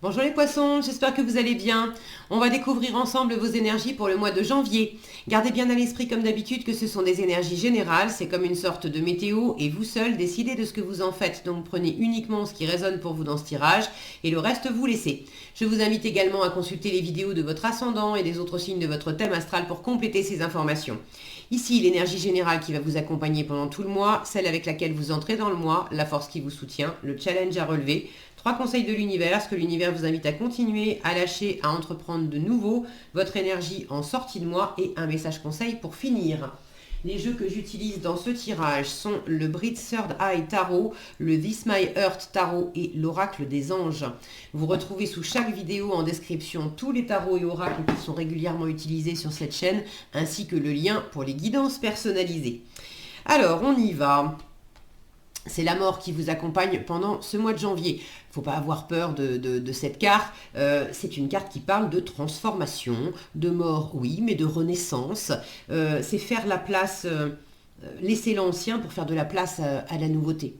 Bonjour les poissons, j'espère que vous allez bien. On va découvrir ensemble vos énergies pour le mois de janvier. Gardez bien à l'esprit comme d'habitude que ce sont des énergies générales, c'est comme une sorte de météo et vous seul décidez de ce que vous en faites. Donc prenez uniquement ce qui résonne pour vous dans ce tirage et le reste vous laissez. Je vous invite également à consulter les vidéos de votre ascendant et des autres signes de votre thème astral pour compléter ces informations. Ici, l'énergie générale qui va vous accompagner pendant tout le mois, celle avec laquelle vous entrez dans le mois, la force qui vous soutient, le challenge à relever, 3 conseils de l'univers, ce que l'univers vous invite à continuer, à lâcher, à entreprendre de nouveau, votre énergie en sortie de mois et un message conseil pour finir. Les jeux que j'utilise dans ce tirage sont le Brit Third Eye Tarot, le This My Earth Tarot et l'Oracle des Anges. Vous retrouvez sous chaque vidéo en description tous les tarots et oracles qui sont régulièrement utilisés sur cette chaîne, ainsi que le lien pour les guidances personnalisées. Alors, on y va. C'est la mort qui vous accompagne pendant ce mois de janvier. Il ne faut pas avoir peur de cette carte. C'est une carte qui parle de transformation, de mort, oui, mais de renaissance. C'est faire la place, laisser l'ancien pour faire de la place à la nouveauté.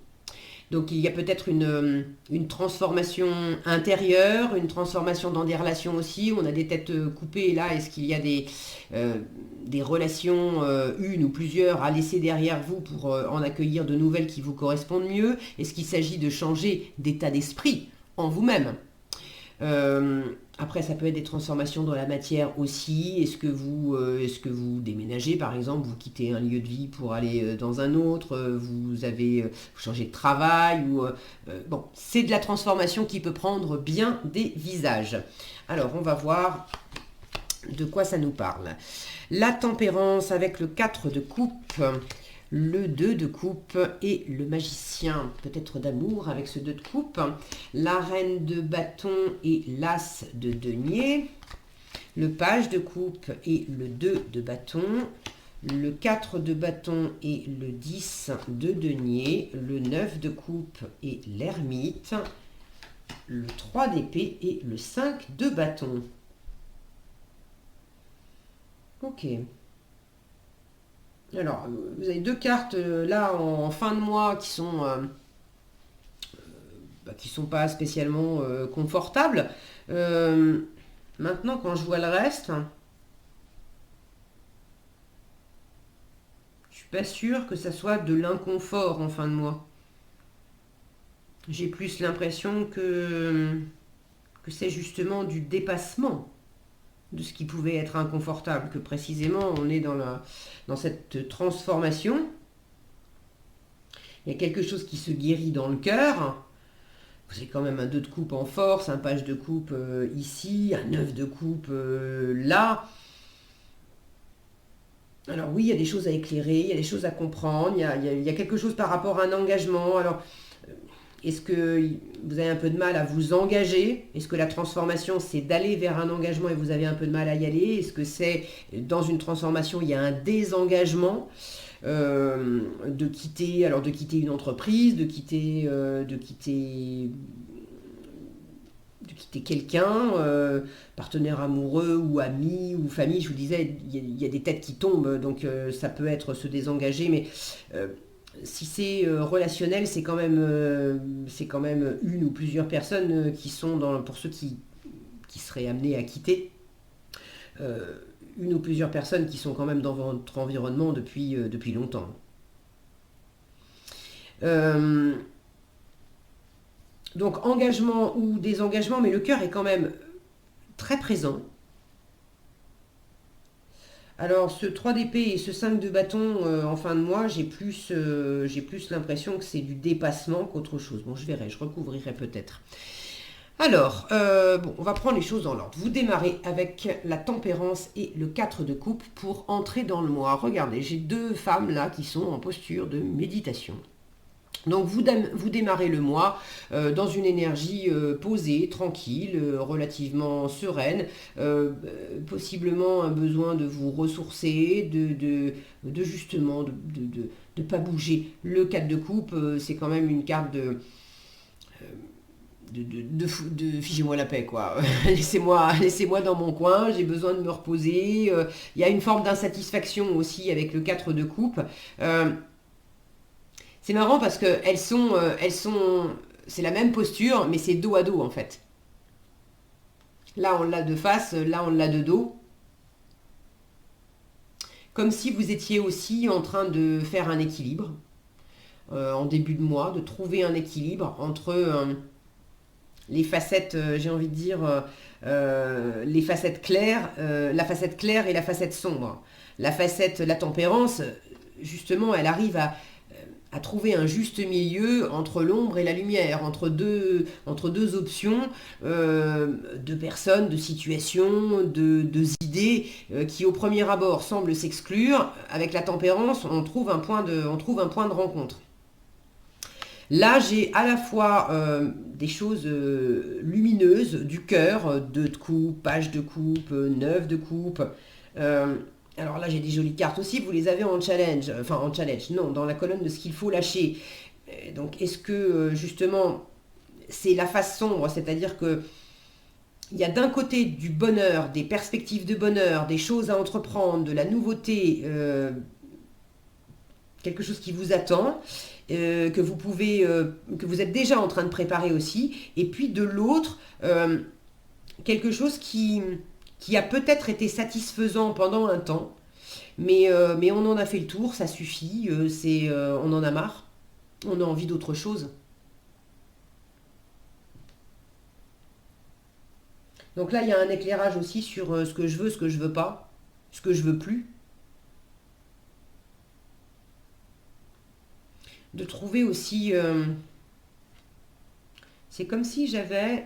Donc il y a peut-être une transformation intérieure, une transformation dans des relations aussi. On a des têtes coupées là. Est-ce qu'il y a des relations, une ou plusieurs, à laisser derrière vous pour en accueillir de nouvelles qui vous correspondent mieux? Est-ce qu'il s'agit de changer d'état d'esprit en vous-même? Après, ça peut être des transformations dans la matière aussi. Est-ce que vous déménagez, par exemple, vous quittez un lieu de vie pour aller dans un autre, vous changez de travail, bon, c'est de la transformation qui peut prendre bien des visages. Alors, on va voir de quoi ça nous parle. La tempérance avec le 4 de coupe, le 2 de coupe et le magicien, peut-être d'amour avec ce 2 de coupe, la reine de bâton et l'as de denier, le page de coupe et le 2 de bâton, le 4 de bâton et le 10 de denier, le 9 de coupe et l'ermite, le 3 d'épée et le 5 de bâton. Ok. Alors, vous avez deux cartes là en fin de mois qui sont pas spécialement confortables. Maintenant, quand je vois le reste, je suis pas sûre que ça soit de l'inconfort en fin de mois. J'ai plus l'impression que c'est justement du dépassement de ce qui pouvait être inconfortable, que précisément on est dans cette transformation. Il y a quelque chose qui se guérit dans le cœur. Vous avez quand même un 2 de coupe en force, un page de coupe ici, un 9 de coupe là. Alors oui, il y a des choses à éclairer, il y a des choses à comprendre, il y a quelque chose par rapport à un engagement. Alors, est-ce que vous avez un peu de mal à vous engager? Est-ce que la transformation, c'est d'aller vers un engagement et vous avez un peu de mal à y aller? Est-ce que c'est dans une transformation, il y a un désengagement de quitter une entreprise, de quitter quelqu'un, partenaire amoureux ou ami ou famille? Je vous disais, il y a des têtes qui tombent, donc ça peut être se désengager, mais si c'est relationnel, c'est quand même une ou plusieurs personnes qui sont pour ceux qui seraient amenés à quitter, une ou plusieurs personnes qui sont quand même dans votre environnement depuis longtemps. Donc engagement ou désengagement, mais le cœur est quand même très présent. Alors ce 3 d'épée et ce 5 de bâton en fin de mois, j'ai plus l'impression que c'est du dépassement qu'autre chose. Bon, je verrai, je recouvrirai peut-être. Alors, bon, on va prendre les choses dans l'ordre. Vous démarrez avec la tempérance et le 4 de coupe pour entrer dans le mois. Regardez, j'ai deux femmes là qui sont en posture de méditation. Donc vous démarrez le mois dans une énergie posée, tranquille, relativement sereine, possiblement un besoin de vous ressourcer, de justement de pas bouger. Le 4 de coupe, c'est quand même une carte de figez-moi la paix, quoi. laissez-moi dans mon coin, j'ai besoin de me reposer. Il y a une forme d'insatisfaction aussi avec le 4 de coupe. C'est marrant parce que elles sont, c'est la même posture, mais c'est dos à dos en fait. Là, on l'a de face, là, on l'a de dos. Comme si vous étiez aussi en train de faire un équilibre en début de mois, de trouver un équilibre entre les facettes, j'ai envie de dire, les facettes claires, la facette claire et la facette sombre. La facette, la tempérance, justement, elle arrive à trouver un juste milieu entre l'ombre et la lumière, entre deux options, de personnes, de situations, de idées qui au premier abord semblent s'exclure. Avec la tempérance, on trouve un point de rencontre. Là, j'ai à la fois des choses lumineuses du cœur, 2 de coupe, page de coupe, 9 de coupe. Euh, alors là, j'ai des jolies cartes aussi, vous les avez en challenge, enfin en challenge, non, dans la colonne de ce qu'il faut lâcher. Donc, est-ce que justement, c'est la face sombre, c'est-à-dire que il y a d'un côté du bonheur, des perspectives de bonheur, des choses à entreprendre, de la nouveauté, quelque chose qui vous attend, que vous êtes déjà en train de préparer aussi, et puis de l'autre, quelque chose qui a peut-être été satisfaisant pendant un temps, mais on en a fait le tour, ça suffit, on en a marre, on a envie d'autre chose. Donc là, il y a un éclairage aussi sur ce que je veux, ce que je veux pas, ce que je veux plus. De trouver aussi, c'est comme si j'avais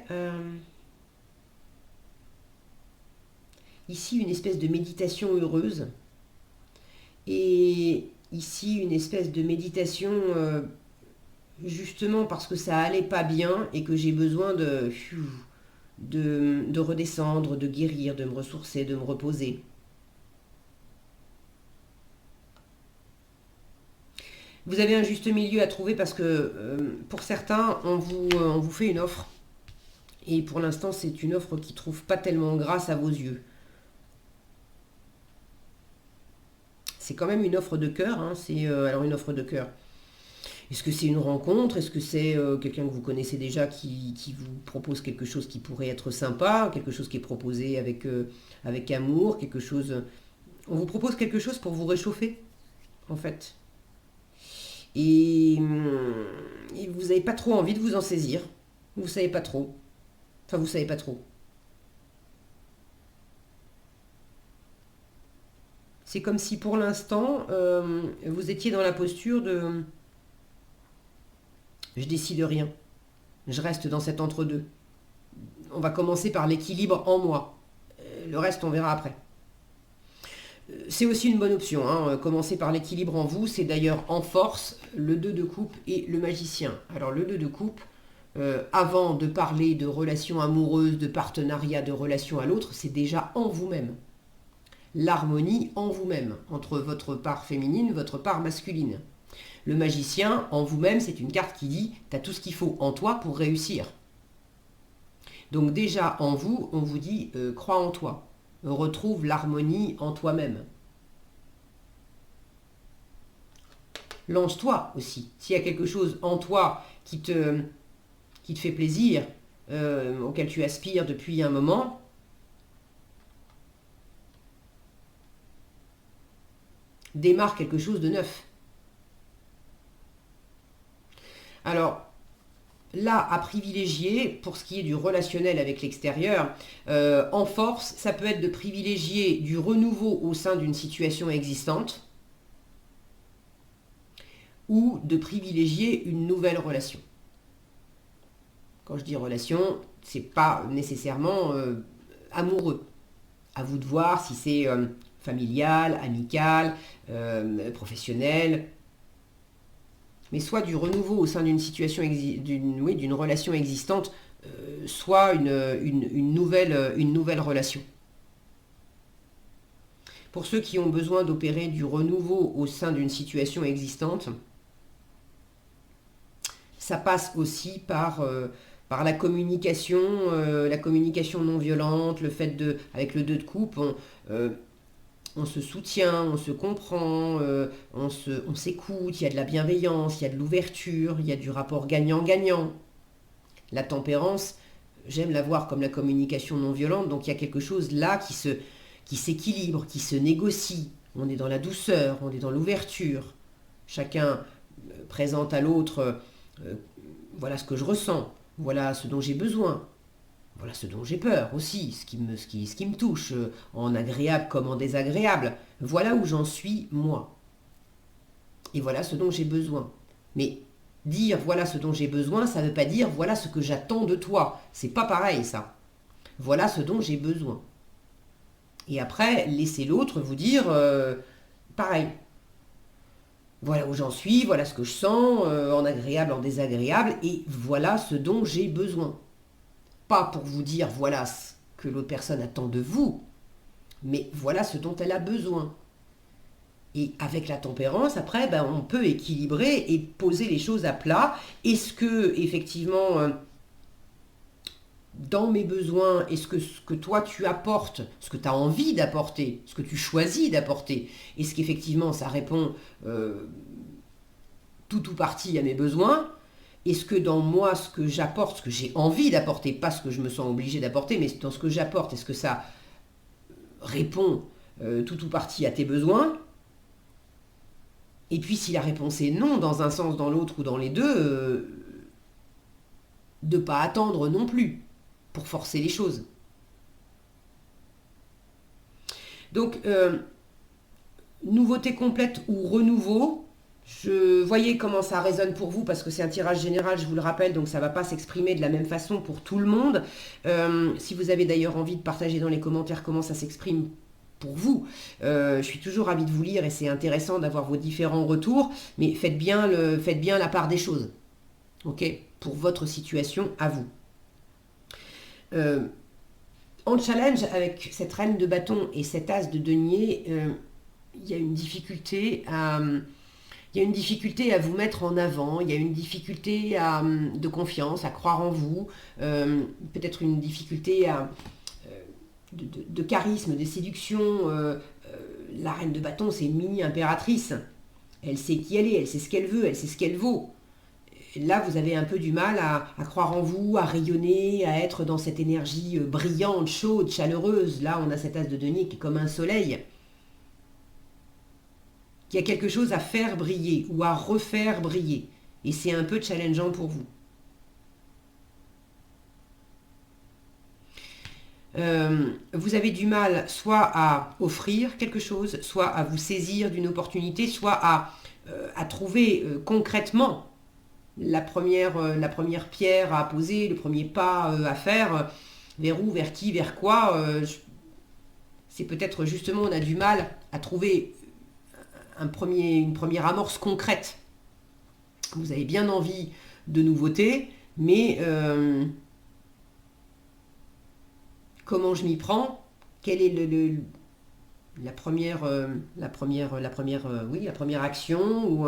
ici une espèce de méditation heureuse et ici une espèce de méditation justement parce que ça allait pas bien et que j'ai besoin de redescendre, de guérir, de me ressourcer, de me reposer. Vous avez un juste milieu à trouver parce que pour certains, on vous fait une offre. Et pour l'instant, c'est une offre qui ne trouve pas tellement grâce à vos yeux. C'est quand même une offre de cœur. Hein, c'est alors une offre de cœur. Est-ce que c'est une rencontre? Est-ce que c'est quelqu'un que vous connaissez déjà qui vous propose quelque chose qui pourrait être sympa, quelque chose qui est proposé avec amour, quelque chose... On vous propose quelque chose pour vous réchauffer, en fait. Et, et vous n'avez pas trop envie de vous en saisir. Vous savez pas trop. Enfin, vous savez pas trop. C'est comme si pour l'instant, vous étiez dans la posture de je décide rien. Je reste dans cet entre-deux. On va commencer par l'équilibre en moi. Le reste, on verra après. C'est aussi une bonne option. Hein. Commencer par l'équilibre en vous, c'est d'ailleurs en force le 2 de coupe et le magicien. Alors le 2 de coupe, avant de parler de relations amoureuses, de partenariat, de relations à l'autre, c'est déjà en vous-même. L'harmonie en vous-même, entre votre part féminine, votre part masculine. Le magicien, en vous-même, c'est une carte qui dit « t'as tout ce qu'il faut en toi pour réussir ». Donc déjà, en vous, on vous dit « crois en toi ». Retrouve l'harmonie en toi-même. Lance-toi aussi. S'il y a quelque chose en toi qui te fait plaisir, auquel tu aspires depuis un moment, démarre quelque chose de neuf. Alors, là, à privilégier, pour ce qui est du relationnel avec l'extérieur, en force, ça peut être de privilégier du renouveau au sein d'une situation existante ou de privilégier une nouvelle relation. Quand je dis relation, c'est pas nécessairement amoureux. À vous de voir si c'est familial, amical, professionnel, mais soit du renouveau au sein d'une situation, d'une relation existante, soit une nouvelle relation. Pour ceux qui ont besoin d'opérer du renouveau au sein d'une situation existante, ça passe aussi par la communication non violente, le fait avec le 2 de coupe, on se soutient, on se comprend, on s'écoute, il y a de la bienveillance, il y a de l'ouverture, il y a du rapport gagnant-gagnant. La tempérance, j'aime la voir comme la communication non violente, donc il y a quelque chose là qui s'équilibre, qui se négocie. On est dans la douceur, on est dans l'ouverture. Chacun présente à l'autre, voilà ce que je ressens, voilà ce dont j'ai besoin, voilà ce dont j'ai peur aussi, ce qui me touche, en agréable comme en désagréable. Voilà où j'en suis, moi. Et voilà ce dont j'ai besoin. Mais dire voilà ce dont j'ai besoin, ça ne veut pas dire voilà ce que j'attends de toi. C'est pas pareil, ça. Voilà ce dont j'ai besoin. Et après, laissez l'autre vous dire pareil. Voilà où j'en suis, voilà ce que je sens, en agréable, en désagréable, et voilà ce dont j'ai besoin. Pas pour vous dire voilà ce que l'autre personne attend de vous, mais voilà ce dont elle a besoin. Et avec la tempérance, après, ben, on peut équilibrer et poser les choses à plat. Est-ce que, effectivement, dans mes besoins, est-ce que toi tu apportes, ce que tu as envie d'apporter, ce que tu choisis d'apporter, est-ce qu'effectivement ça répond tout ou partie à mes besoins? Est-ce que dans moi, ce que j'apporte, ce que j'ai envie d'apporter, pas ce que je me sens obligé d'apporter, mais dans ce que j'apporte, est-ce que ça répond tout ou partie à tes besoins? Et puis si la réponse est non, dans un sens, dans l'autre ou dans les deux, de ne pas attendre non plus pour forcer les choses. Donc, nouveauté complète ou renouveau, voyez comment ça résonne pour vous, parce que c'est un tirage général, je vous le rappelle, donc ça ne va pas s'exprimer de la même façon pour tout le monde. Si vous avez d'ailleurs envie de partager dans les commentaires comment ça s'exprime pour vous, je suis toujours ravie de vous lire et c'est intéressant d'avoir vos différents retours, mais faites bien la part des choses, ok, pour votre situation à vous. En challenge avec cette reine de bâton et cet as de denier, il y a une difficulté à vous mettre en avant, il y a une difficulté de confiance, à croire en vous, peut-être une difficulté de charisme, de séduction. La reine de bâton, c'est une mini-impératrice. Elle sait qui elle est, elle sait ce qu'elle veut, elle sait ce qu'elle vaut. Là, vous avez un peu du mal à croire en vous, à rayonner, à être dans cette énergie brillante, chaude, chaleureuse. Là, on a cet as de denier qui est comme un soleil, qui a quelque chose à faire briller ou à refaire briller. Et c'est un peu challengeant pour vous. Vous avez du mal soit à offrir quelque chose, soit à vous saisir d'une opportunité, soit à trouver concrètement la première pierre à poser, le premier pas à faire, vers où, vers qui, vers quoi. C'est peut-être justement on a du mal à trouver une première amorce concrète. Vous avez bien envie de nouveautés, mais comment je m'y prends? Quelle est la première action ou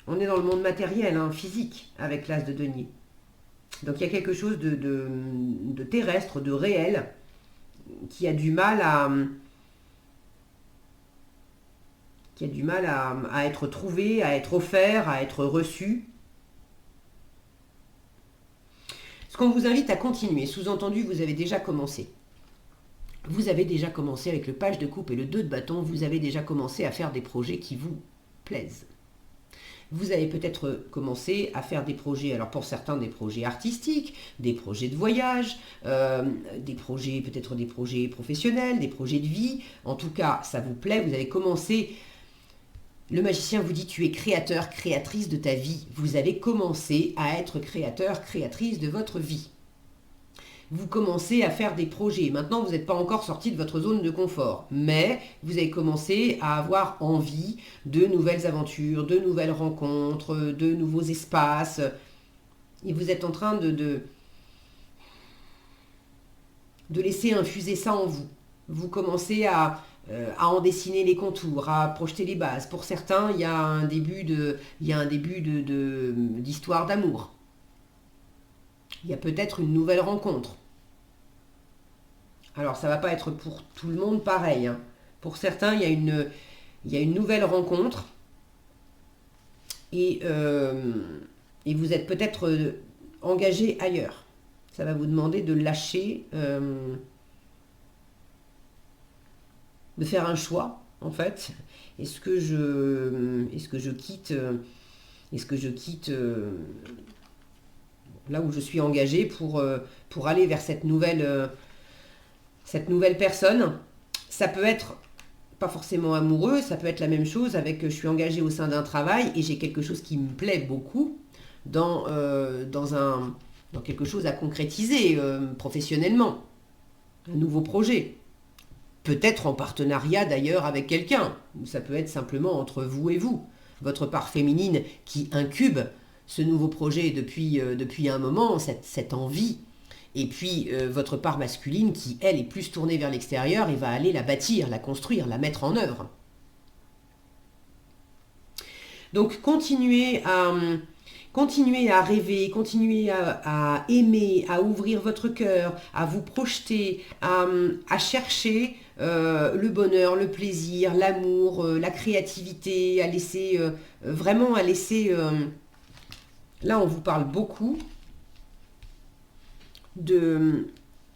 on est dans le monde matériel, physique, avec l'as de denier. Donc il y a quelque chose de terrestre, de réel, qui a du mal à être trouvé, à être offert, à être reçu. Ce qu'on vous invite à continuer, sous-entendu, vous avez déjà commencé. Vous avez déjà commencé avec le page de coupe et le 2 de bâton, vous avez déjà commencé à faire des projets qui vous plaisent. Vous avez peut-être commencé à faire des projets, alors pour certains des projets artistiques, des projets de voyage, peut-être des projets professionnels, des projets de vie. En tout cas, ça vous plaît, vous avez commencé. Le magicien vous dit tu es créateur, créatrice de ta vie. Vous avez commencé à être créateur, créatrice de votre vie. Vous commencez à faire des projets. Maintenant, vous n'êtes pas encore sorti de votre zone de confort, mais vous avez commencé à avoir envie de nouvelles aventures, de nouvelles rencontres, de nouveaux espaces. Et vous êtes en train de laisser infuser ça en vous. Vous commencez à en dessiner les contours, à projeter les bases. Pour certains, il y a un début d'histoire d'amour. Il y a peut-être une nouvelle rencontre. Alors, ça ne va pas être pour tout le monde pareil. Pour certains, il y a une nouvelle rencontre. Et vous êtes peut-être engagé ailleurs. Ça va vous demander de lâcher, de faire un choix, en fait. Est-ce que je quitte, là où je suis engagée pour aller vers cette nouvelle personne? Ça peut être pas forcément amoureux, ça peut être la même chose avec je suis engagée au sein d'un travail et j'ai quelque chose qui me plaît beaucoup dans quelque chose à concrétiser professionnellement, un nouveau projet. Peut-être en partenariat d'ailleurs avec quelqu'un, ou ça peut être simplement entre vous et vous. Votre part féminine qui incube ce nouveau projet depuis un moment, cette envie. Et puis votre part masculine qui, elle, est plus tournée vers l'extérieur et va aller la bâtir, la construire, la mettre en œuvre. Donc continuez à rêver, continuez à aimer, à ouvrir votre cœur, à vous projeter, à chercher le bonheur, le plaisir, l'amour, la créativité, à laisser, là on vous parle beaucoup de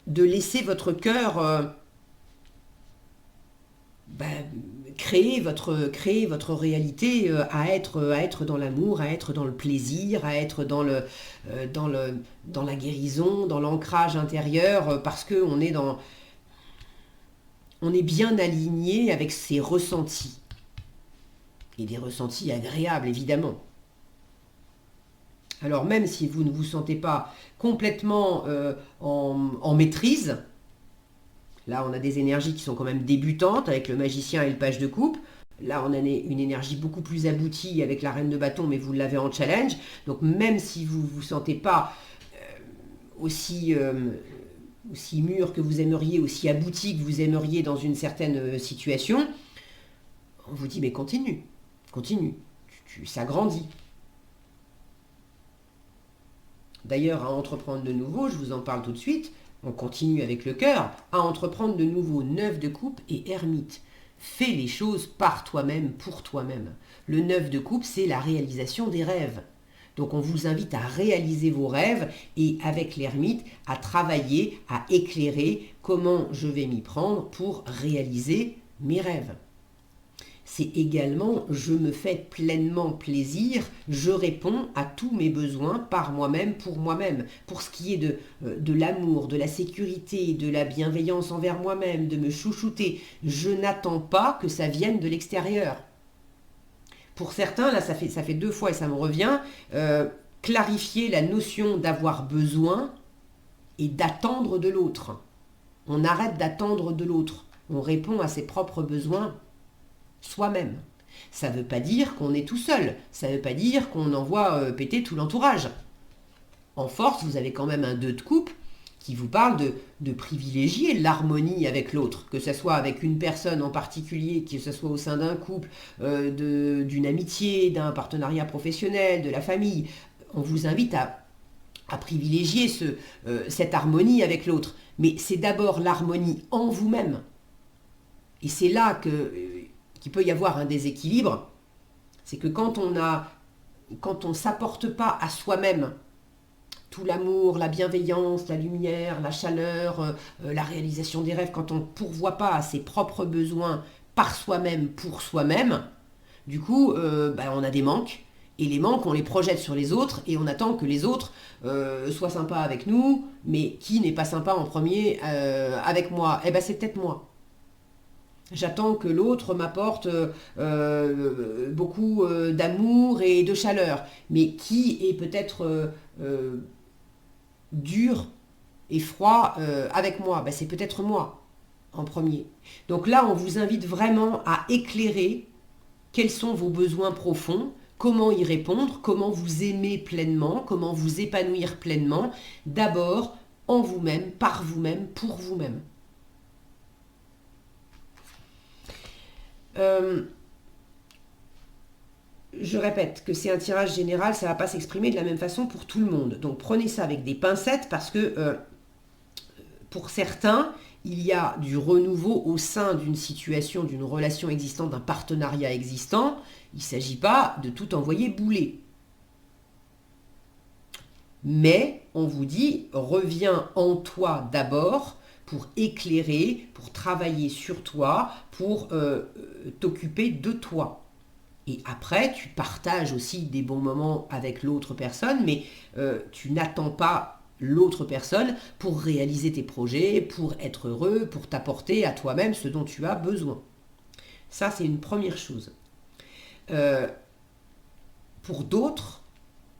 laisser votre cœur créer votre réalité, à être dans l'amour, à être dans le plaisir, à être dans la guérison, dans l'ancrage intérieur, parce qu'on est on est bien aligné avec ses ressentis. Et des ressentis agréables, évidemment. Alors même si vous ne vous sentez pas complètement en maîtrise, là on a des énergies qui sont quand même débutantes avec le magicien et le page de coupe. Là on a une énergie beaucoup plus aboutie avec la reine de bâton, mais vous l'avez en challenge. Donc même si vous ne vous sentez pas aussi mûr que vous aimeriez, aussi abouti que vous aimeriez dans une certaine situation, on vous dit mais continue, ça grandit. D'ailleurs, à entreprendre de nouveau, je vous en parle tout de suite, on continue avec le cœur, à entreprendre de nouveau 9 de coupe et ermite. Fais les choses par toi-même, pour toi-même. Le 9 de coupe, c'est la réalisation des rêves. Donc on vous invite à réaliser vos rêves et avec l'ermite, à travailler, à éclairer comment je vais m'y prendre pour réaliser mes rêves. C'est également je me fais pleinement plaisir, je réponds à tous mes besoins par moi-même, pour moi-même. Pour ce qui est de l'amour, de la sécurité, de la bienveillance envers moi-même, de me chouchouter, je n'attends pas que ça vienne de l'extérieur. Pour certains, là ça fait 2 fois et ça me revient, clarifier la notion d'avoir besoin et d'attendre de l'autre. On arrête d'attendre de l'autre, on répond à ses propres besoins soi-même. Ça ne veut pas dire qu'on est tout seul, ça ne veut pas dire qu'on envoie péter tout l'entourage. En force, vous avez quand même un 2 de coupe qui vous parle de privilégier l'harmonie avec l'autre, que ce soit avec une personne en particulier, que ce soit au sein d'un couple, d'une amitié, d'un partenariat professionnel, de la famille. On vous invite à privilégier cette harmonie avec l'autre. Mais c'est d'abord l'harmonie en vous-même. Et c'est là qu'il peut y avoir un déséquilibre, c'est que quand on ne s'apporte pas à soi-même tout l'amour, la bienveillance, la lumière, la chaleur, la réalisation des rêves, quand on ne pourvoit pas à ses propres besoins par soi-même, pour soi-même, du coup, on a des manques, et les manques, on les projette sur les autres, et on attend que les autres soient sympas avec nous, mais qui n'est pas sympa en premier avec moi? Eh bien, c'est peut-être moi. J'attends que l'autre m'apporte beaucoup d'amour et de chaleur. Mais qui est peut-être dur et froid avec moi? C'est peut-être moi en premier. Donc là, on vous invite vraiment à éclairer quels sont vos besoins profonds, comment y répondre, comment vous aimer pleinement, comment vous épanouir pleinement, d'abord en vous-même, par vous-même, pour vous-même. Je répète que c'est un tirage général, ça ne va pas s'exprimer de la même façon pour tout le monde. Donc prenez ça avec des pincettes parce que pour certains, il y a du renouveau au sein d'une situation, d'une relation existante, d'un partenariat existant. Il ne s'agit pas de tout envoyer bouler. Mais on vous dit, reviens en toi d'abord pour éclairer, pour travailler sur toi, pour t'occuper de toi. Et après, tu partages aussi des bons moments avec l'autre personne, mais tu n'attends pas l'autre personne pour réaliser tes projets, pour être heureux, pour t'apporter à toi-même ce dont tu as besoin. Ça, c'est une première chose. Pour d'autres,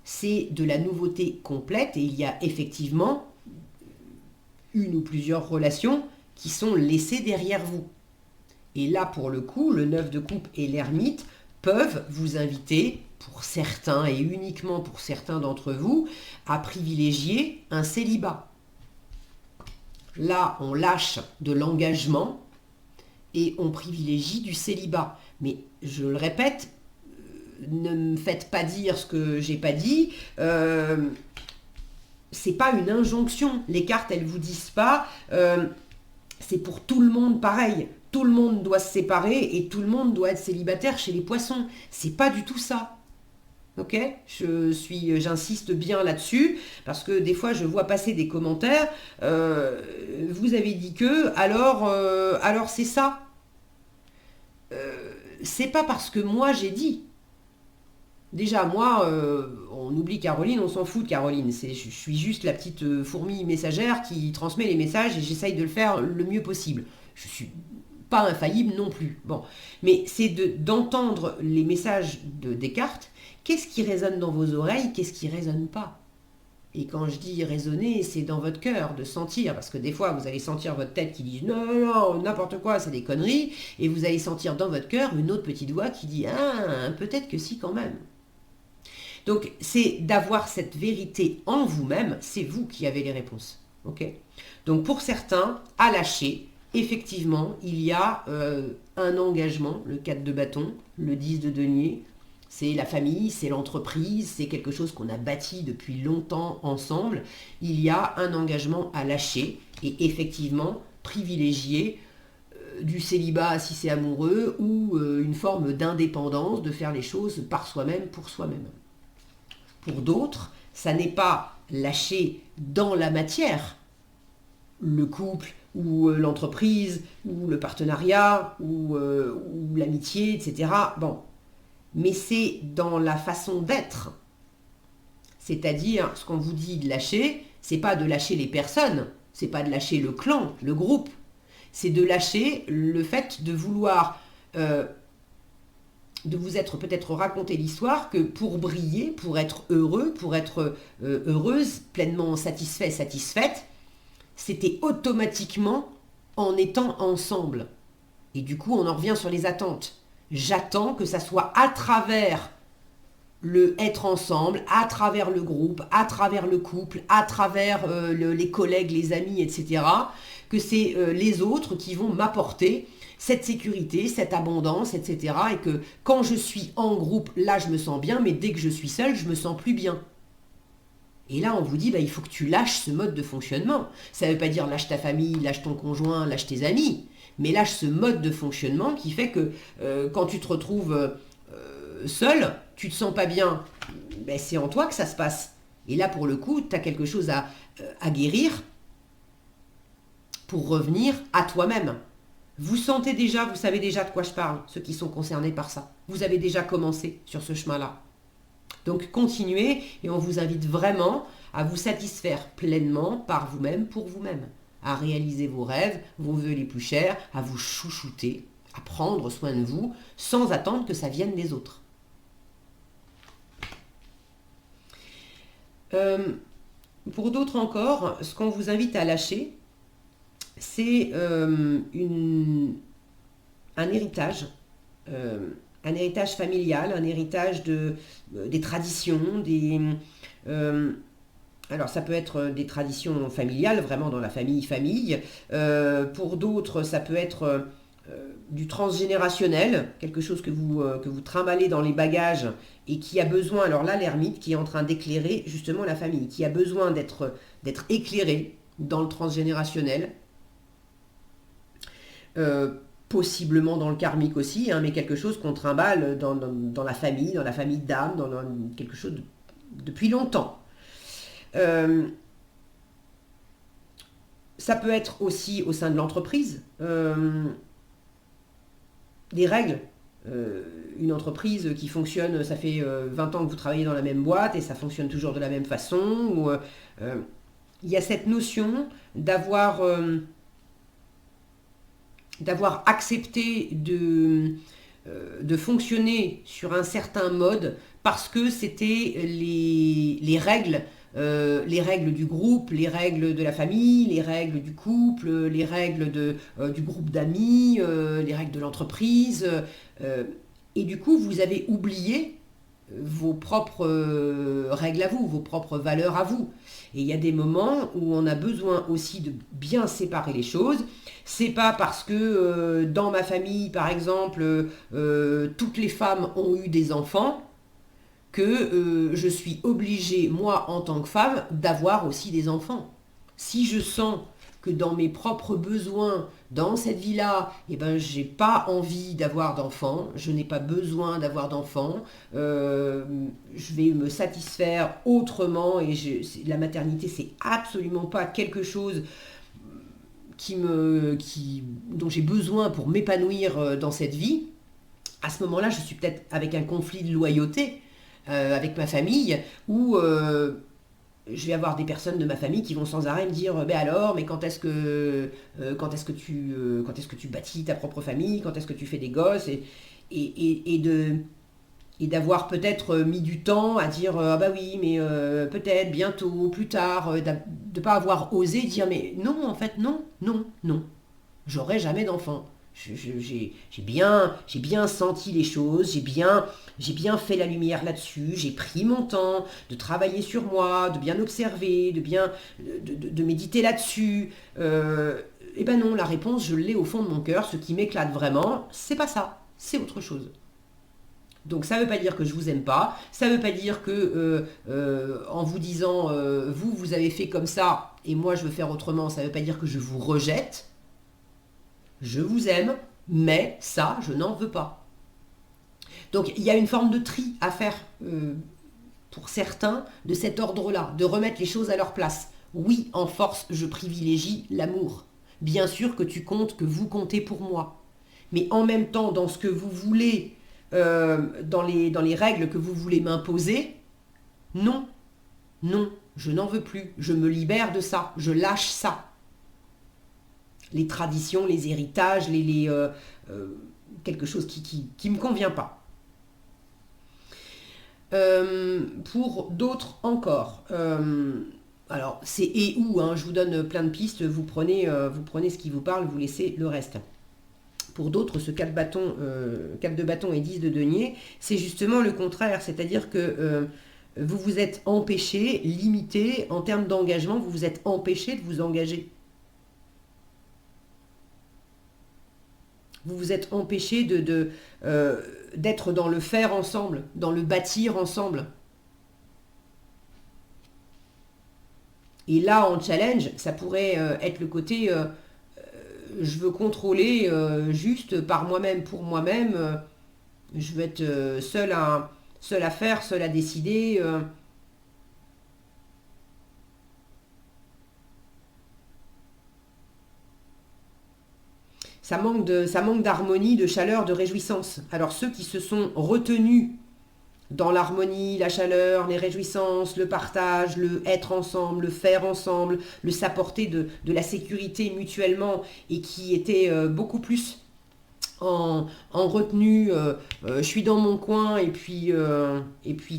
c'est de la nouveauté complète et il y a effectivement une ou plusieurs relations qui sont laissées derrière vous. Et là, pour le coup, le 9 de coupe et l'ermite peuvent vous inviter, pour certains et uniquement pour certains d'entre vous, à privilégier un célibat. Là, on lâche de l'engagement et on privilégie du célibat. Mais je le répète, ne me faites pas dire ce que j'ai pas dit. C'est pas une injonction. Les cartes, elles vous disent pas. C'est pour tout le monde pareil. Tout le monde doit se séparer et tout le monde doit être célibataire chez les poissons. C'est pas du tout ça. Ok ? J'insiste bien là-dessus parce que des fois je vois passer des commentaires. Vous avez dit que, alors c'est ça. C'est pas parce que moi j'ai dit. Déjà, moi, on oublie Caroline, on s'en fout de Caroline. Je suis juste la petite fourmi messagère qui transmet les messages et j'essaye de le faire le mieux possible. Je suis pas infaillible non plus. Bon, mais c'est d'entendre les messages des cartes. Qu'est-ce qui résonne dans vos oreilles, qu'est-ce qui résonne pas? Et quand je dis résonner, c'est dans votre cœur, de sentir, parce que des fois, vous allez sentir votre tête qui dit non, non, non, n'importe quoi, c'est des conneries, et vous allez sentir dans votre cœur une autre petite voix qui dit ah, peut-être que si quand même. Donc, c'est d'avoir cette vérité en vous-même, c'est vous qui avez les réponses. Ok ? Donc, pour certains, à lâcher, effectivement, il y a un engagement, le 4 de bâton, le 10 de denier, c'est la famille, c'est l'entreprise, c'est quelque chose qu'on a bâti depuis longtemps ensemble. Il y a un engagement à lâcher et effectivement privilégier du célibat si c'est amoureux ou une forme d'indépendance, de faire les choses par soi-même, pour soi-même. Pour d'autres, ça n'est pas lâcher dans la matière, le couple ou l'entreprise ou le partenariat ou l'amitié, etc. Bon, mais c'est dans la façon d'être. C'est-à-dire, ce qu'on vous dit de lâcher, c'est pas de lâcher les personnes, c'est pas de lâcher le clan, le groupe, c'est de lâcher le fait de vouloir de vous être peut-être raconté l'histoire que pour briller, pour être heureux, pour être heureuse, pleinement satisfait, satisfaite, c'était automatiquement en étant ensemble. Et du coup, on en revient sur les attentes. J'attends que ça soit à travers le être ensemble, à travers le groupe, à travers le couple, à travers les collègues, les amis, etc., que c'est les autres qui vont m'apporter cette sécurité, cette abondance, etc. Et que quand je suis en groupe, là, je me sens bien, mais dès que je suis seule, je me sens plus bien. Et là, on vous dit, il faut que tu lâches ce mode de fonctionnement. Ça ne veut pas dire lâche ta famille, lâche ton conjoint, lâche tes amis, mais lâche ce mode de fonctionnement qui fait que quand tu te retrouves seul, tu te sens pas bien, c'est en toi que ça se passe. Et là, pour le coup, tu as quelque chose à guérir pour revenir à toi-même. Vous sentez déjà, vous savez déjà de quoi je parle, ceux qui sont concernés par ça. Vous avez déjà commencé sur ce chemin-là. Donc continuez et on vous invite vraiment à vous satisfaire pleinement par vous-même, pour vous-même, à réaliser vos rêves, vos vœux les plus chers, à vous chouchouter, à prendre soin de vous sans attendre que ça vienne des autres. Pour d'autres encore, ce qu'on vous invite à lâcher, c'est un héritage, un héritage familial, un héritage des traditions, alors ça peut être des traditions familiales, vraiment dans la famille. Pour d'autres, ça peut être du transgénérationnel, quelque chose que vous trimballez dans les bagages et qui a besoin, alors là l'ermite qui est en train d'éclairer justement la famille, qui a besoin d'être éclairé dans le transgénérationnel, possiblement dans le karmique aussi, mais quelque chose qu'on trimballe dans la famille d'âme, dans quelque chose depuis longtemps. Ça peut être aussi au sein de l'entreprise, des règles. Une entreprise qui fonctionne, ça fait 20 ans que vous travaillez dans la même boîte et ça fonctionne toujours de la même façon. Ou, il y a cette notion d'avoir accepté de fonctionner sur un certain mode parce que c'était les règles du groupe, les règles de la famille, les règles du couple, les règles du groupe d'amis, les règles de l'entreprise. Et du coup, vous avez oublié vos propres règles à vous, vos propres valeurs à vous. Et il y a des moments où on a besoin aussi de bien séparer les choses. C'est pas parce que dans ma famille, par exemple, toutes les femmes ont eu des enfants que je suis obligée, moi, en tant que femme, d'avoir aussi des enfants. Si je sens que dans mes propres besoins, dans cette vie-là, eh ben, j'ai pas envie d'avoir d'enfants, je n'ai pas besoin d'avoir d'enfants, je vais me satisfaire autrement et la maternité, c'est absolument pas quelque chose dont j'ai besoin pour m'épanouir dans cette vie. À ce moment-là, je suis peut-être avec un conflit de loyauté avec ma famille où je vais avoir des personnes de ma famille qui vont sans arrêt me dire ben alors, mais quand est-ce que tu bâtis ta propre famille, quand est-ce que tu fais des gosses et d'avoir peut-être mis du temps à dire ah bah oui mais peut-être bientôt plus tard de pas avoir osé dire mais non en fait non non non j'aurai jamais d'enfant. J'ai bien senti les choses, j'ai bien fait la lumière là-dessus, j'ai pris mon temps de travailler sur moi, de bien observer, de méditer là-dessus. Et ben non, la réponse, je l'ai au fond de mon cœur. Ce qui m'éclate vraiment, c'est pas ça, c'est autre chose. Donc ça ne veut pas dire que je vous aime pas, ça ne veut pas dire que en vous disant vous avez fait comme ça et moi je veux faire autrement, ça ne veut pas dire que je vous rejette. Je vous aime, mais ça, je n'en veux pas. Donc il y a une forme de tri à faire pour certains de cet ordre-là, de remettre les choses à leur place. Oui, en force, je privilégie l'amour. Bien sûr que tu comptes, que vous comptez pour moi. Mais en même temps, dans ce que vous voulez, dans les règles que vous voulez m'imposer, non, non, je n'en veux plus. Je me libère de ça, je lâche ça. Les traditions, les héritages, quelque chose qui me convient pas. Pour d'autres encore, alors c'est et où, hein, je vous donne plein de pistes, vous prenez ce qui vous parle, vous laissez le reste. Pour d'autres, ce 4 de bâton et 10 de denier, c'est justement le contraire, c'est-à-dire que vous vous êtes empêché, limité, en termes d'engagement, vous vous êtes empêché de vous engager. Vous vous êtes empêché d'être dans le faire ensemble, dans le bâtir ensemble. Et là, en challenge, ça pourrait être le côté je veux contrôler juste par moi-même, pour moi-même. Je veux être seul à faire, seul à décider. Ça manque d'harmonie, de chaleur, de réjouissance. Alors ceux qui se sont retenus dans l'harmonie, la chaleur, les réjouissances, le partage, le être ensemble, le faire ensemble, le s'apporter de la sécurité mutuellement et qui étaient beaucoup plus en retenue, je suis dans mon coin et puis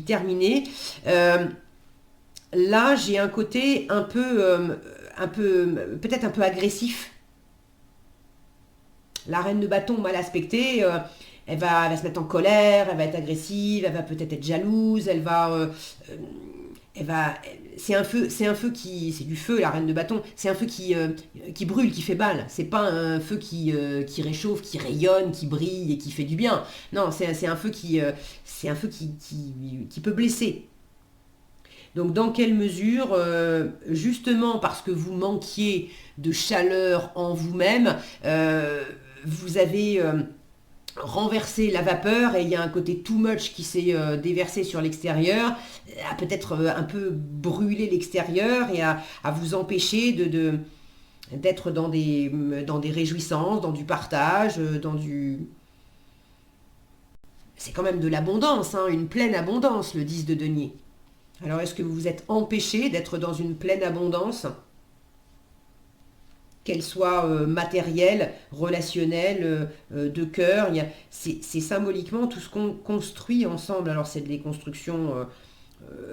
terminé. Là, j'ai un côté peut-être un peu agressif. La reine de bâton mal aspectée, elle va se mettre en colère, elle va être agressive, elle va peut-être être jalouse, c'est du feu la reine de bâton, c'est un feu qui brûle, qui fait balle, c'est pas un feu qui réchauffe, qui rayonne, qui brille et qui fait du bien. Non, c'est un feu qui peut blesser. Donc dans quelle mesure, justement parce que vous manquiez de chaleur en vous-même, vous avez renverser la vapeur et il y a un côté too much qui s'est déversé sur l'extérieur, à peut-être un peu brûler l'extérieur et à vous empêcher d'être dans des réjouissances, dans du partage, dans du... C'est quand même de l'abondance, hein, une pleine abondance, le 10 de denier. Alors est-ce que vous vous êtes empêché d'être dans une pleine abondance, qu'elle soit matérielle, relationnelle, de cœur? C'est symboliquement tout ce qu'on construit ensemble. Alors c'est des constructions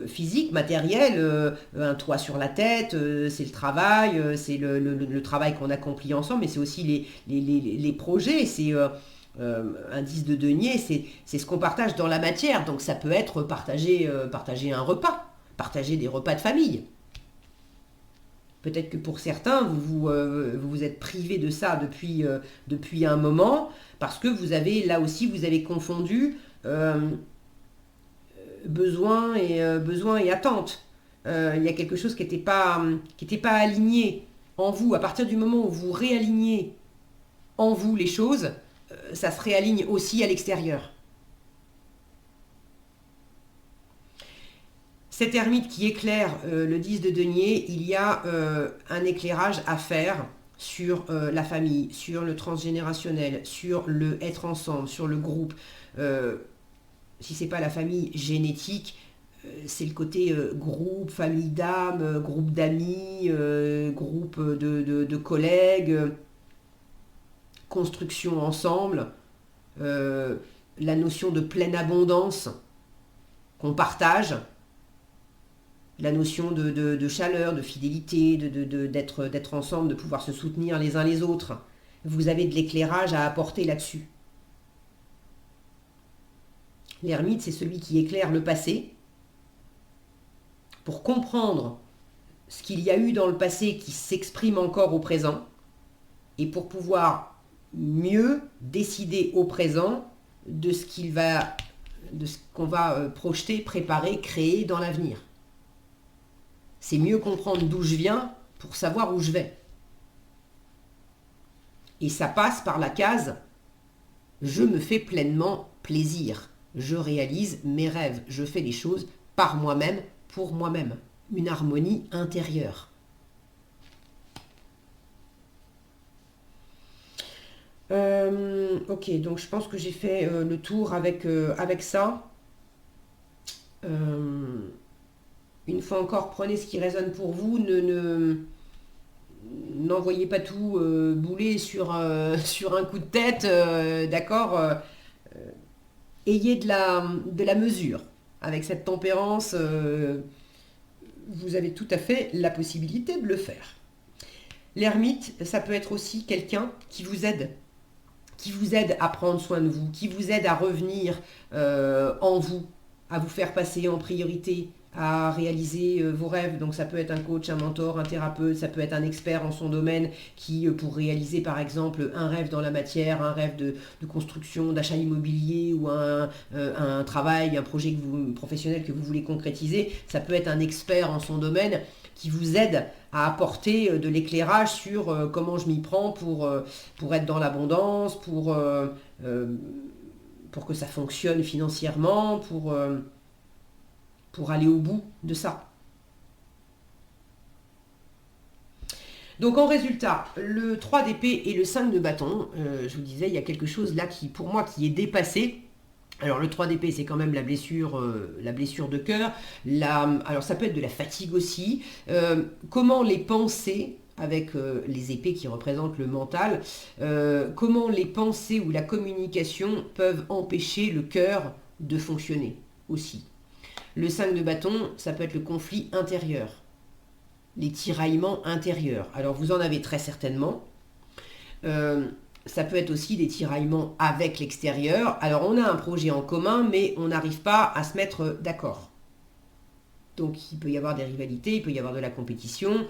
physiques, matérielles, un toit sur la tête, c'est le travail, c'est le travail qu'on accomplit ensemble, mais c'est aussi les projets, c'est... un 10 de denier, c'est ce qu'on partage dans la matière. Donc ça peut être partager un repas, partager des repas de famille. Peut-être que pour certains, vous êtes privé de ça depuis un moment, parce que là aussi, vous avez confondu besoin et attente. Il y a quelque chose qui n'était pas aligné en vous. À partir du moment où vous réalignez en vous les choses, ça se réaligne aussi à l'extérieur. Cet ermite qui éclaire le 10 de denier, il y a un éclairage à faire sur la famille, sur le transgénérationnel, sur le être ensemble, sur le groupe. Si c'est pas la famille génétique, c'est le côté groupe, famille d'âme, groupe d'amis, groupe de collègues, construction ensemble, la notion de pleine abondance qu'on partage, la notion de chaleur, de fidélité, d'être ensemble, de pouvoir se soutenir les uns les autres. Vous avez de l'éclairage à apporter là-dessus. L'ermite, c'est celui qui éclaire le passé pour comprendre ce qu'il y a eu dans le passé qui s'exprime encore au présent et pour pouvoir mieux décider au présent de ce qu'on va projeter, préparer, créer dans l'avenir. C'est mieux comprendre d'où je viens pour savoir où je vais. Et ça passe par la case « Je me fais pleinement plaisir. Je réalise mes rêves. Je fais les choses par moi-même, pour moi-même. » Une harmonie intérieure. Ok, donc je pense que j'ai fait le tour avec ça. Une fois encore, prenez ce qui résonne pour vous. N'envoyez pas tout bouler sur un coup de tête, d'accord. Ayez de la mesure. Avec cette tempérance, vous avez tout à fait la possibilité de le faire. L'ermite, ça peut être aussi quelqu'un qui vous aide à prendre soin de vous, qui vous aide à revenir en vous, à vous faire passer en priorité, à réaliser vos rêves. Donc ça peut être un coach, un mentor, un thérapeute, ça peut être un expert en son domaine qui, pour réaliser par exemple un rêve dans la matière, un rêve de construction, d'achat immobilier ou un travail, un projet professionnel que vous voulez concrétiser, ça peut être un expert en son domaine qui vous aide à apporter de l'éclairage sur comment je m'y prends pour être dans l'abondance, pour que ça fonctionne financièrement, pour aller au bout de ça. Donc en résultat, le 3 d'épée et le 5 de bâton, je vous disais, il y a quelque chose là qui, pour moi, qui est dépassé. Alors le 3 d'épée, c'est quand même la blessure de cœur. Alors ça peut être de la fatigue aussi. Comment les pensées, avec les épées qui représentent le mental, comment les pensées ou la communication peuvent empêcher le cœur de fonctionner aussi. Le 5 de bâton, ça peut être le conflit intérieur, les tiraillements intérieurs. Alors vous en avez très certainement. Ça peut être aussi des tiraillements avec l'extérieur. Alors on a un projet en commun, mais on n'arrive pas à se mettre d'accord. Donc il peut y avoir des rivalités, il peut y avoir de la compétition,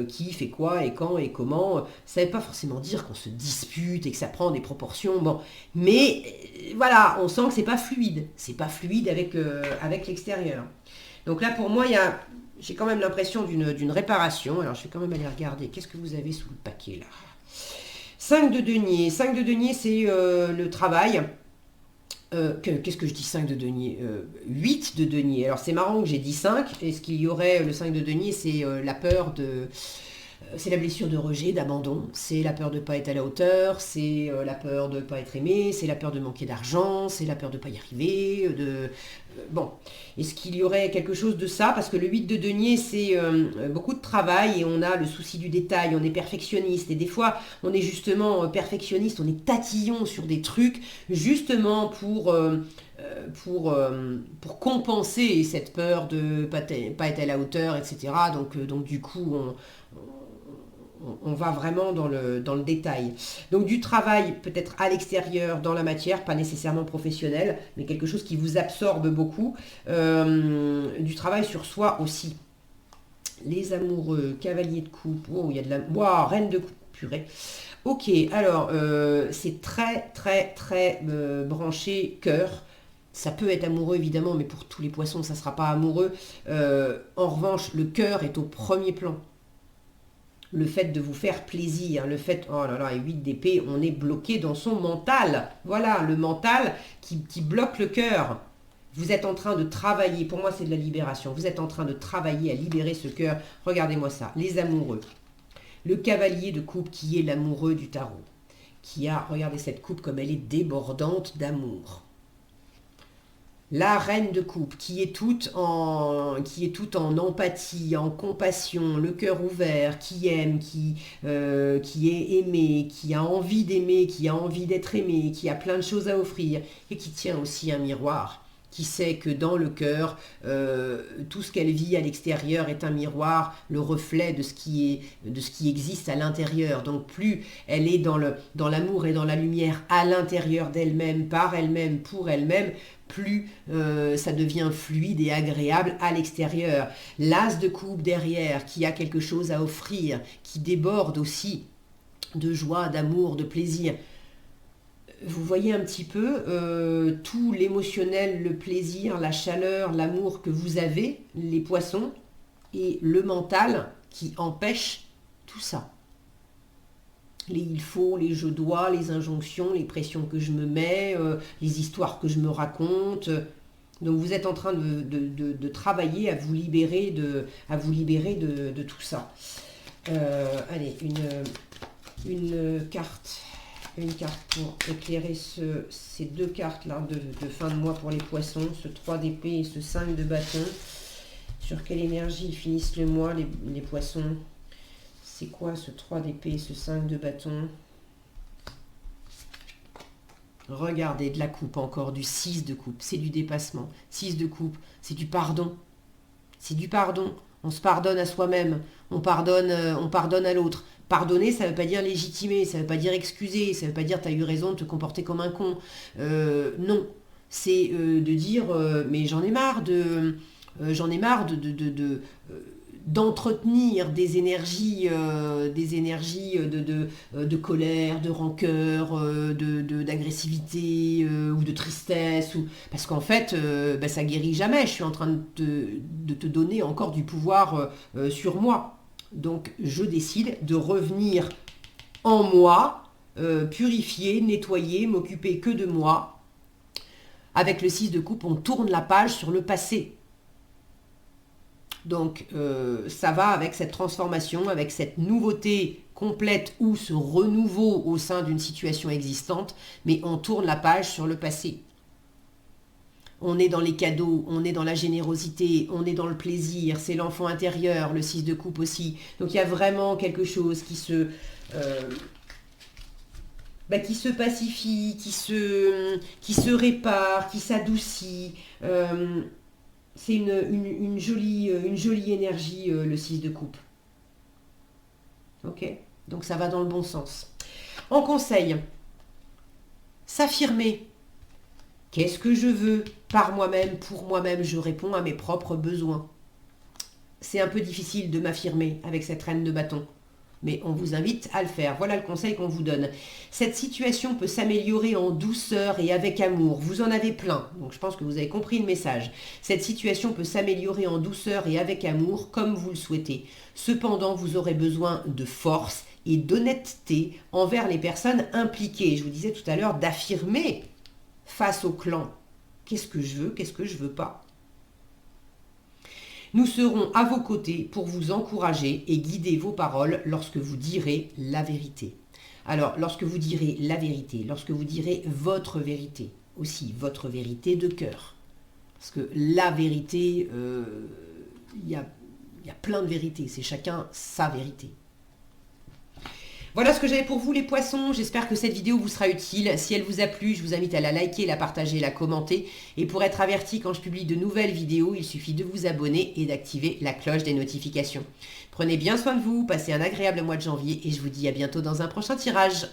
qui fait quoi et quand et comment. Ça ne veut pas forcément dire qu'on se dispute et que ça prend des proportions. Bon, mais voilà, on sent que c'est pas fluide. C'est pas fluide avec l'extérieur. Donc là pour moi, j'ai quand même l'impression d'une réparation. Alors je vais quand même aller regarder. Qu'est-ce que vous avez sous le paquet là ? 5 de denier. 5 de denier, c'est le travail. Qu'est-ce que je dis 5 de denier 8 de denier. Alors c'est marrant que j'ai dit 5. Et ce qu'il y aurait, le 5 de denier, c'est la peur de... c'est la blessure de rejet, d'abandon, c'est la peur de ne pas être à la hauteur, c'est la peur de ne pas être aimé, c'est la peur de manquer d'argent, c'est la peur de ne pas y arriver, bon. Est-ce qu'il y aurait quelque chose de ça? Parce que le 8 de denier, c'est beaucoup de travail et on a le souci du détail, on est perfectionniste. Et des fois, on est justement perfectionniste, on est tatillon sur des trucs, justement pour compenser cette peur de ne pas être à la hauteur, etc. Donc du coup, on va vraiment dans le détail. Donc du travail peut-être à l'extérieur, dans la matière, pas nécessairement professionnel, mais quelque chose qui vous absorbe beaucoup. Du travail sur soi aussi. Les amoureux, cavalier de coupe, oh, il y a de la... Wow, reine de coupe, purée. Ok, alors, c'est très, très, très branché cœur. Ça peut être amoureux évidemment, mais pour tous les poissons, ça ne sera pas amoureux. En revanche, le cœur est au premier plan. Le fait de vous faire plaisir, le fait, oh là là, et 8 d'épée, on est bloqué dans son mental. Voilà, le mental qui bloque le cœur. Vous êtes en train de travailler, pour moi c'est de la libération, vous êtes en train de travailler à libérer ce cœur. Regardez-moi ça, les amoureux. Le cavalier de coupe qui est l'amoureux du tarot. Qui a, regardez cette coupe comme elle est débordante d'amour. La reine de coupe qui est toute en empathie, en compassion, le cœur ouvert, qui aime, qui est aimé, qui a envie d'aimer, qui a envie d'être aimé, qui a plein de choses à offrir et qui tient aussi un miroir, qui sait que dans le cœur, tout ce qu'elle vit à l'extérieur est un miroir, le reflet de ce qui existe à l'intérieur. Donc plus elle est dans l'amour et dans la lumière à l'intérieur d'elle-même, par elle-même, pour elle-même, plus ça devient fluide et agréable à l'extérieur. L'as de coupe derrière, qui a quelque chose à offrir, qui déborde aussi de joie, d'amour, de plaisir. Vous voyez un petit peu tout l'émotionnel, le plaisir, la chaleur, l'amour que vous avez, les poissons, et le mental qui empêche tout ça. Les il faut, les je dois, les injonctions, les pressions que je me mets, les histoires que je me raconte. Donc vous êtes en train de travailler à vous libérer de tout ça. Allez, une carte. Une carte pour éclairer ces deux cartes-là de fin de mois pour les poissons, ce 3 d'épée et ce 5 de bâton. Sur quelle énergie ils finissent le mois, les poissons? C'est quoi ce 3 d'épée et ce 5 de bâton? Regardez, de la coupe encore, du 6 de coupe, c'est du dépassement. 6 de coupe, c'est du pardon. C'est du pardon. On se pardonne à soi-même, on pardonne à l'autre. Pardonner, ça ne veut pas dire légitimer, ça ne veut pas dire excuser, ça ne veut pas dire t'as eu raison de te comporter comme un con. Non, c'est de dire mais j'en ai marre d'entretenir des énergies de colère, de rancœur, d'agressivité ou de tristesse. Parce qu'en fait, ça guérit jamais. Je suis en train de te donner encore du pouvoir sur moi. Donc je décide de revenir en moi, purifier, nettoyer, m'occuper que de moi. Avec le 6 de coupe, on tourne la page sur le passé. Donc ça va avec cette transformation, avec cette nouveauté complète ou ce renouveau au sein d'une situation existante, mais on tourne la page sur le passé. On est dans les cadeaux, on est dans la générosité, on est dans le plaisir, c'est l'enfant intérieur, le 6 de coupe aussi. Donc il y a vraiment quelque chose qui se pacifie, qui se répare, qui s'adoucit. C'est une jolie énergie, le 6 de coupe. Ok? Donc ça va dans le bon sens. En conseil, s'affirmer. Qu'est-ce que je veux? Par moi-même, pour moi-même, je réponds à mes propres besoins. C'est un peu difficile de m'affirmer avec cette reine de bâton, mais on vous invite à le faire. Voilà le conseil qu'on vous donne. Cette situation peut s'améliorer en douceur et avec amour. Vous en avez plein, donc je pense que vous avez compris le message. Cette situation peut s'améliorer en douceur et avec amour, comme vous le souhaitez. Cependant, vous aurez besoin de force et d'honnêteté envers les personnes impliquées. Je vous disais tout à l'heure d'affirmer face au clan. Qu'est-ce que je veux, qu'est-ce que je veux pas? Nous serons à vos côtés pour vous encourager et guider vos paroles lorsque vous direz la vérité. Alors, lorsque vous direz la vérité, lorsque vous direz votre vérité, aussi votre vérité de cœur. Parce que la vérité, il y a plein de vérités, c'est chacun sa vérité. Voilà ce que j'avais pour vous les poissons, j'espère que cette vidéo vous sera utile. Si elle vous a plu, je vous invite à la liker, la partager, la commenter. Et pour être averti quand je publie de nouvelles vidéos, il suffit de vous abonner et d'activer la cloche des notifications. Prenez bien soin de vous, passez un agréable mois de janvier et je vous dis à bientôt dans un prochain tirage.